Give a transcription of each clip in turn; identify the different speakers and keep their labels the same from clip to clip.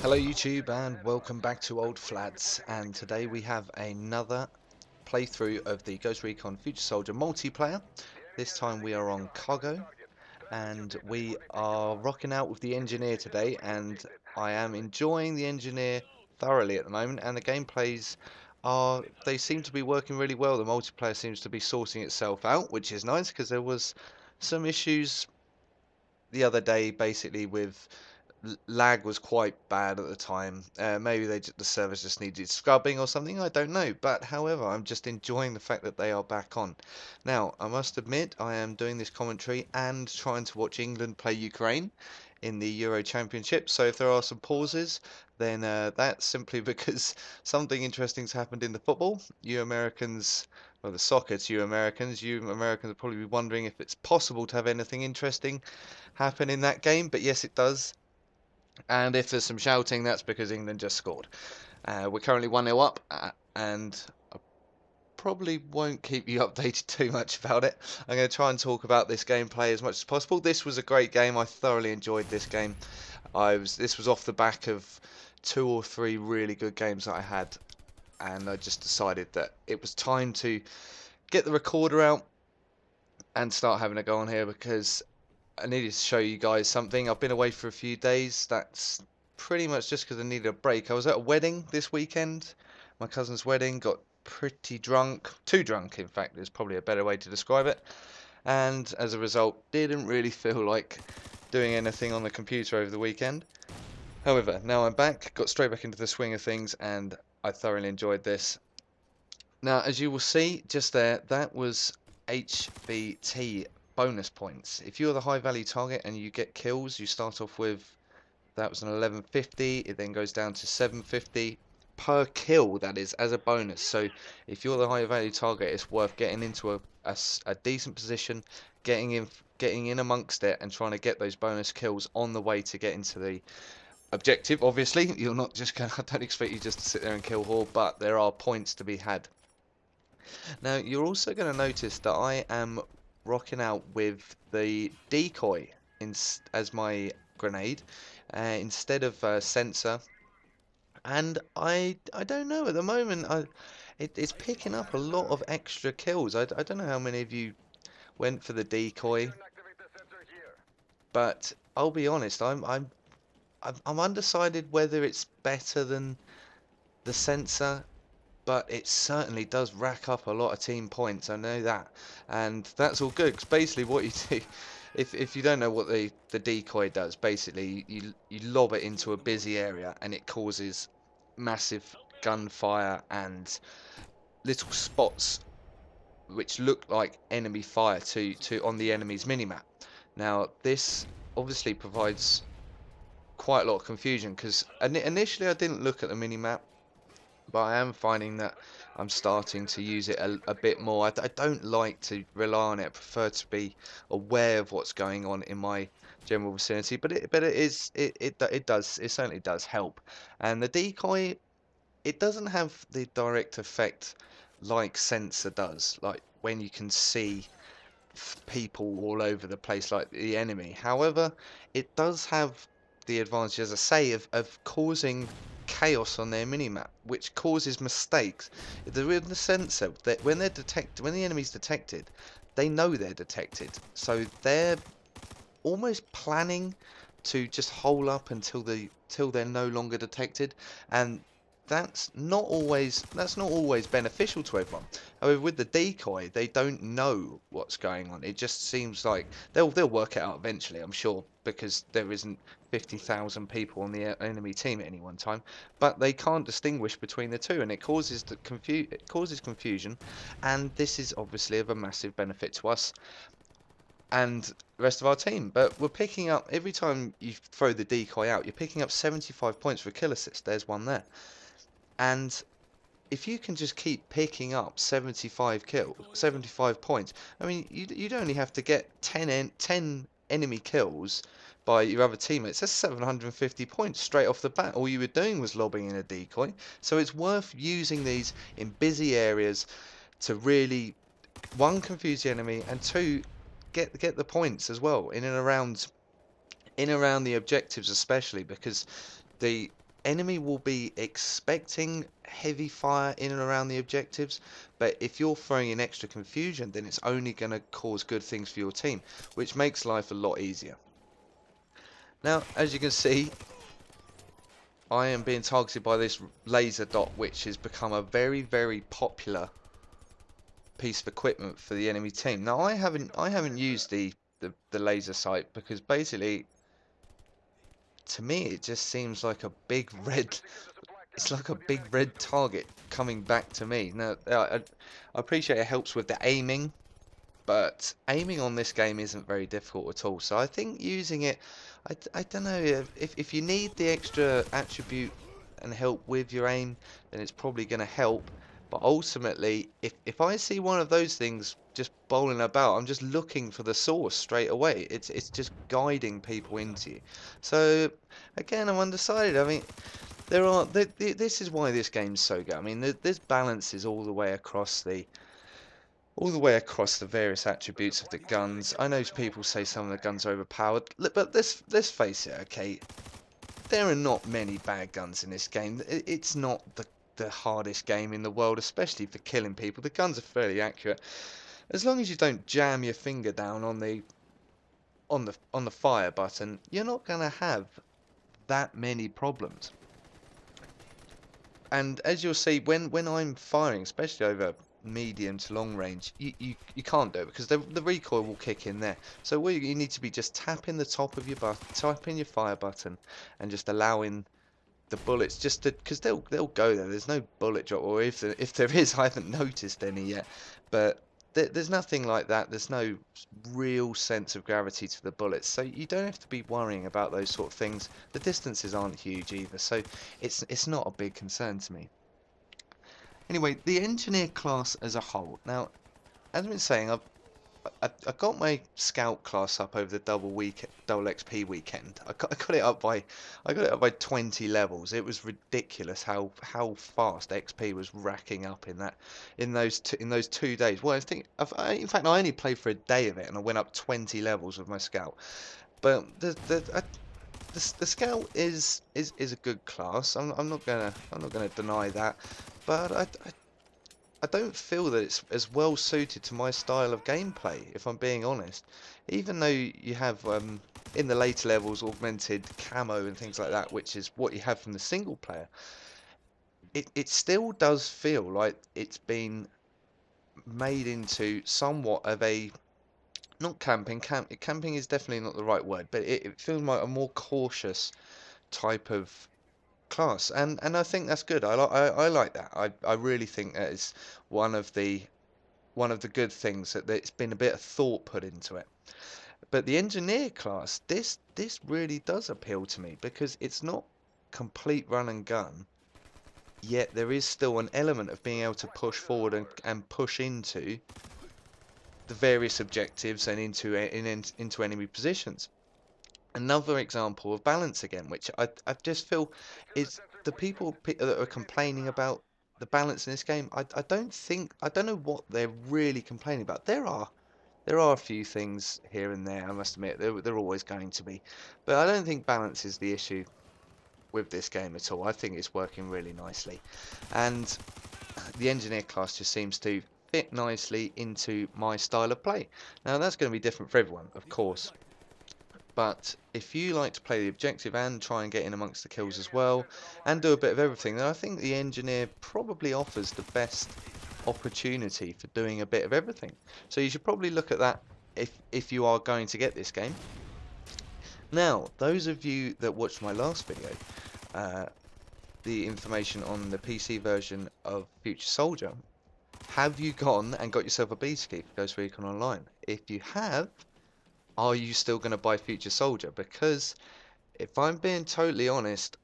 Speaker 1: Hello YouTube and welcome back to Old Flads, and today we have another playthrough of the Ghost Recon Future Soldier multiplayer. This time we are on Cargo and we are rocking out with the Engineer today, and I am enjoying the Engineer thoroughly at the moment, and the gameplays they seem to be working really well. The multiplayer seems to be sorting itself out, which is nice because there was some issues the other day basically with lag was quite bad at the time. Maybe the servers just needed scrubbing or something. I don't know. But however, I'm just enjoying the fact that they are back on. Now, I must admit, I am doing this commentary and trying to watch England play Ukraine in the Euro Championship. So if there are some pauses, then that's simply because something interesting's happened in the football. You Americans. Well, the soccer to you Americans. You Americans will probably be wondering if it's possible to have anything interesting happen in that game, but yes, it does. And if there's some shouting, that's because England just scored. We're currently 1-0 up, and I probably won't keep you updated too much about it. I'm going to try and talk about this gameplay as much as possible. This was a great game. I thoroughly enjoyed this game. This was off the back of 2 or 3 really good games that I had, and I just decided that it was time to get the recorder out and start having a go on here because I needed to show you guys something. I've been away for a few days. That's pretty much just because I needed a break. I was at a wedding this weekend, my cousin's wedding. Got pretty drunk, too drunk in fact is probably a better way to describe it. And as a result, didn't really feel like doing anything on the computer over the weekend. However, now I'm back, got straight back into the swing of things, and I thoroughly enjoyed this. Now, as you will see just there, that was HVT bonus points. If you're the high value target and you get kills, you start off with, that was an 1150, it then goes down to 750 per kill, that is, as a bonus. So if you're the high value target, it's worth getting into a decent position, getting in amongst it and trying to get those bonus kills on the way to get into the objective. Obviously, you're not just gonna, I don't expect you just to sit there and kill Horde, but there are points to be had. Now, you're also going to notice that I am rocking out with the Decoy as my grenade instead of sensor. And I don't know, at the moment it's picking up a lot of extra kills. I don't know how many of you went for the Decoy, but I'll be honest, I'm undecided whether it's better than the sensor, but it certainly does rack up a lot of team points. I know that, and that's all good because basically what you do, if you don't know what the decoy does, basically you lob it into a busy area and it causes massive gunfire and little spots which look like enemy fire to on the enemy's minimap. Now this obviously provides quite a lot of confusion because initially I didn't look at the minimap, but I am finding that I'm starting to use it a bit more. I don't like to rely on it. I prefer to be aware of what's going on in my general vicinity, but it certainly does help. And the decoy, it doesn't have the direct effect like sensor does, like when you can see people all over the place like the enemy. However, it does have the advantage, as I say, of causing chaos on their minimap, which causes mistakes. With the sensor, that when when the enemy's detected, they know they're detected, so they're almost planning to just hole up until they're no longer detected, and that's not always beneficial to everyone. However, with the decoy, they don't know what's going on. It just seems like they'll work it out eventually, I'm sure, because there isn't 50,000 people on the enemy team at any one time. But they can't distinguish between the two, and it causes confusion. And this is obviously of a massive benefit to us and the rest of our team. But we're picking up, every time you throw the decoy out, you're picking up 75 points for a kill assist. There's one there. And if you can just keep picking up 75 points, I mean, you'd only have to get 10 enemy kills by your other teammates. That's 750 points straight off the bat. All you were doing was lobbing in a decoy. So it's worth using these in busy areas to really, one, confuse the enemy, and two, get the points as well in and around the objectives, especially because the enemy will be expecting heavy fire in and around the objectives, but if you're throwing in extra confusion, then it's only going to cause good things for your team, which makes life a lot easier. Now, as you can see, I am being targeted by this laser dot, which has become a very, very popular piece of equipment for the enemy team. Now, I haven't used the laser sight because basically, to me, it just seems like a big red. It's like a big red target coming back to me. Now, I appreciate it helps with the aiming, but aiming on this game isn't very difficult at all. So I think using it, I don't know, if you need the extra attribute and help with your aim, then it's probably going to help. But ultimately, if I see one of those things just bowling about, I'm just looking for the source straight away. It's just guiding people into you. So again, I'm undecided. I mean, this is why this game's so good. I mean, there's balances all the way across the various attributes of the guns. I know people say some of the guns are overpowered, but let's face it, okay? There are not many bad guns in this game. It's not the hardest game in the world, especially for killing people. The guns are fairly accurate. As long as you don't jam your finger down on the fire button, you're not gonna have that many problems. And as you'll see, when I'm firing, especially over medium to long range, you can't do it because the recoil will kick in there. So what you need to be just tapping the top of your button, tapping your fire button, and just allowing the bullets just to, because they'll go there. There's no bullet drop, or if there is, I haven't noticed any yet. But there's nothing like that. There's no real sense of gravity to the bullets, so you don't have to be worrying about those sort of things. The distances aren't huge either, so it's not a big concern to me. Anyway, the engineer class as a whole. Now, as I've been saying, I got my scout class up over the double XP weekend. I got it up by 20 levels. It was ridiculous how fast XP was racking up in those 2 days. Well, in fact I only played for a day of it and I went up 20 levels with my scout. But the scout is a good class. I'm not gonna deny that, but I don't feel that it's as well suited to my style of gameplay, if I'm being honest. Even though you have in the later levels augmented camo and things like that, which is what you have from the single player, it still does feel like it's been made into somewhat of a, not camping is definitely not the right word, but it feels like a more cautious type of class, and I think that's good. I like that. I really think that is one of the one of the good things that it's been a bit of thought put into it. But the engineer class, this really does appeal to me because it's not complete run and gun, yet there is still an element of being able to push forward and push into the various objectives and into enemy positions. Another example of balance again, which I just feel is the people that are complaining about the balance in this game. I don't know what they're really complaining about. There are a few things here and there, I must admit. They're always going to be, but I don't think balance is the issue with this game at all. I think it's working really nicely, and the engineer class just seems to fit nicely into my style of play. Now that's going to be different for everyone, of course. But if you like to play the objective and try and get in amongst the kills as well, and do a bit of everything, then I think the engineer probably offers the best opportunity for doing a bit of everything. So you should probably look at that if you are going to get this game. Now, those of you that watched my last video, uh, the information on the PC version of Future Soldier, have you gone and got yourself a beta key for Ghost Recon Online? If you have, are you still going to buy Future Soldier? Because if I'm being totally honest,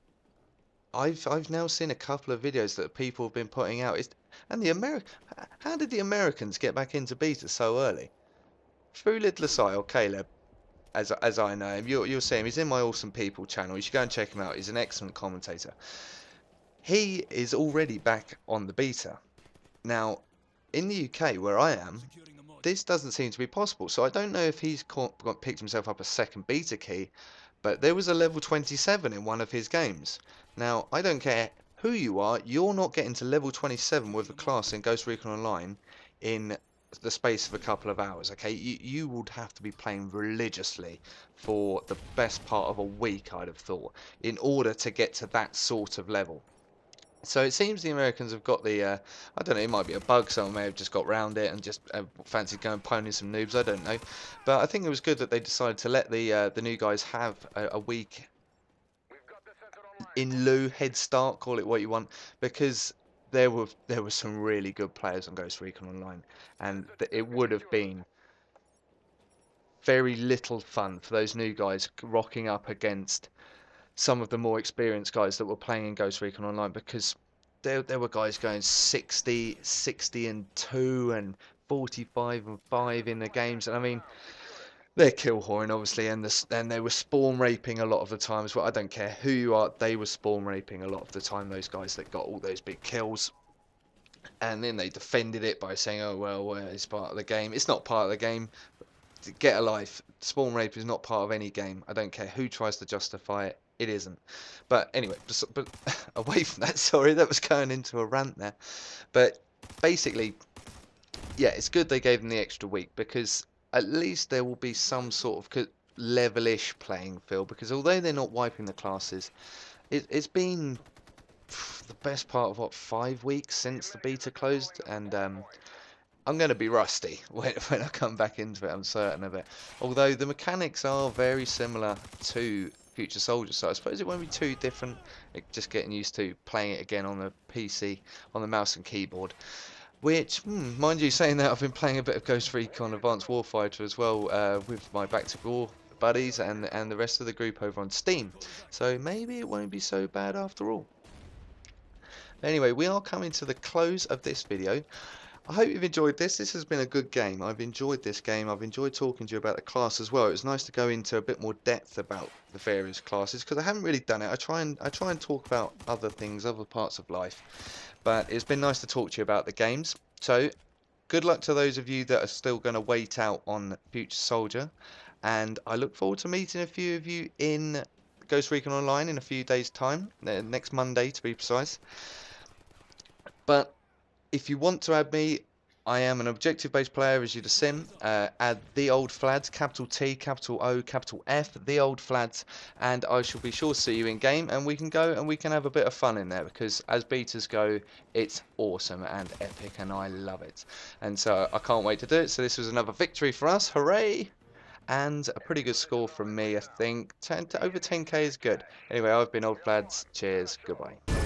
Speaker 1: I've now seen a couple of videos that people have been putting out. And how did the Americans get back into beta so early? Through Little Asai or Caleb, as I know him. You'll see him. He's in my Awesome People channel. You should go and check him out. He's an excellent commentator. He is already back on the beta. Now, in the UK where I am, this doesn't seem to be possible. So I don't know if he's picked himself up a second beta key, but there was a level 27 in one of his games. Now, I don't care who you are, you're not getting to level 27 with a class in Ghost Recon Online in the space of a couple of hours, okay? You would have to be playing religiously for the best part of a week, I'd have thought, in order to get to that sort of level. So it seems the Americans have got the, I don't know, it might be a bug, someone may have just got round it and just fancied going pwning some noobs, I don't know. But I think it was good that they decided to let the new guys have a week in lieu, head start, call it what you want, because there were some really good players on Ghost Recon Online, and it would have been very little fun for those new guys rocking up against some of the more experienced guys that were playing in Ghost Recon Online, because there were guys going 60 and 2 and 45 and 5 in the games, and I mean they're kill whoring obviously, and they were spawn raping a lot of the time as well. I don't care who you are, they were spawn raping a lot of the time, those guys that got all those big kills. And then they defended it by saying, oh well, it's part of the game. It's not part of the game. Get a life. Spawn rape is not part of any game. I don't care who tries to justify it. It isn't. But anyway, but away from that, sorry, that was going into a rant there. But basically, yeah, it's good they gave them the extra week, because at least there will be some sort of level-ish playing field. Because although they're not wiping the classes, it's been the best part of, what, 5 weeks since the beta closed, and I'm going to be rusty when I come back into it, I'm certain of it. Although the mechanics are very similar to Future Soldier, so I suppose it won't be too different. Just getting used to playing it again on the PC, on the mouse and keyboard. Which, mind you, saying that, I've been playing a bit of Ghost Recon Advanced Warfighter as well, with my Back to War buddies and the rest of the group over on Steam. So maybe it won't be so bad after all. Anyway, we are coming to the close of this video. I hope you've enjoyed this. This has been a good game. I've enjoyed this game. I've enjoyed talking to you about the class as well. It was nice to go into a bit more depth about the various classes, because I haven't really done it. I try and talk about other things, other parts of life. But it's been nice to talk to you about the games. So, good luck to those of you that are still going to wait out on Future Soldier. And I look forward to meeting a few of you in Ghost Recon Online in a few days' time. Next Monday, to be precise. But if you want to add me, I am an objective-based player, as you'd have seen. Add the old Flads, capital T, capital O, capital F, the old Flads, and I shall be sure to see you in game, and we can go and we can have a bit of fun in there, because as betas go, it's awesome and epic, and I love it. And so I can't wait to do it. So this was another victory for us, hooray! And a pretty good score from me, I think. Over 10k is good. Anyway, I've been Old Flads. Cheers, goodbye.